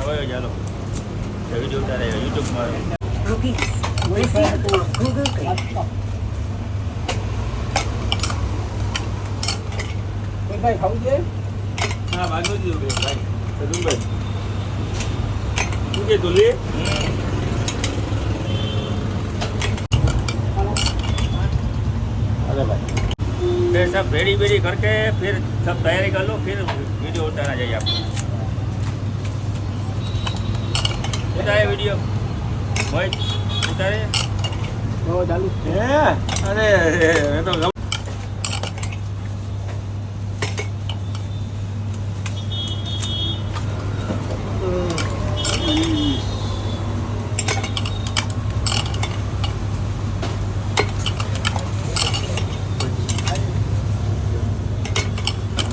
હવે ચાલો વિડીયો ઉતારે યુટ્યુબમાં Google Pay. ભાઈ ખાવું છે? હા ભાગો દીધું કે ભાઈ સદુભાઈ શું કે તુલી अरे भाई फिर सब रेडी बेडी करके फिर सब तैयारी कर लो फिर वीडियो उतारना चाहिए आपको उतारे वीडियो मोहित उतारे तो चालू अरे मैं तो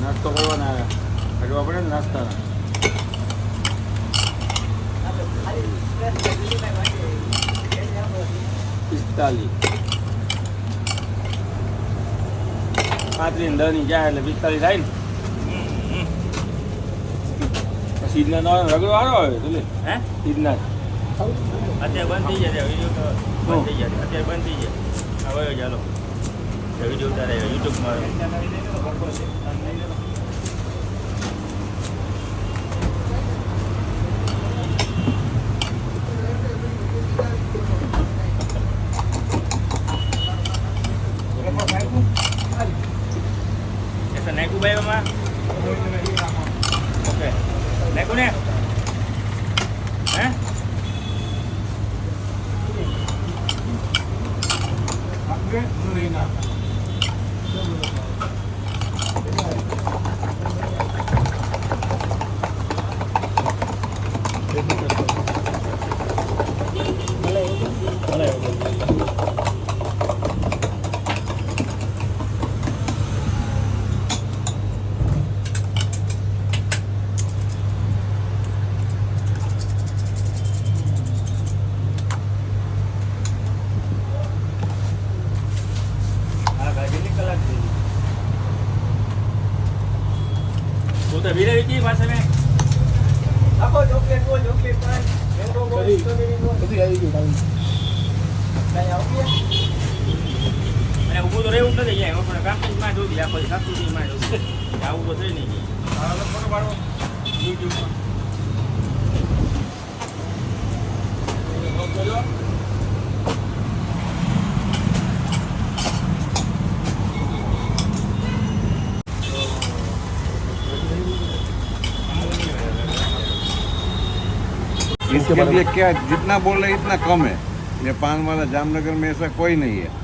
નાસ્તો કરવાના આવ્યા હજુ આપણે નાસ્તાના પિસ્તાલીસ 35 10 જાય એટલે 45 થાય ને સીધના નો રગડો વાળો હોય તું હે સીધના અત્યારે બંધ થઈ જાય વિડીયો બંધ થઈ જાય અત્યારે બંધ થઈ જાય હવે ચાલો વિડીયો ઉતારે યુટ્યુબમાં નાખું ભાઈ એમાં ઓકે નાખું ને હે તો વિરે વિકી પાસે મે આપો ચોકલેટ કો ચોકલેટ પાન મેંગો કો સ્ટ્રોબેરી કો બધી આવી ગઈ ભાઈ કઈ આવું અને ઉભો તો રહેવું નથી જાય પણ કાપીમાં જોઈ આખો કાપીમાં જોઈ આવું તો થઈ નહીં આ ફોટો પાડો YouTube માં इसके लिए क्या जितना बोल रहे इतना कम है। ये पान वाला जामनगर में ऐसा कोई नहीं है।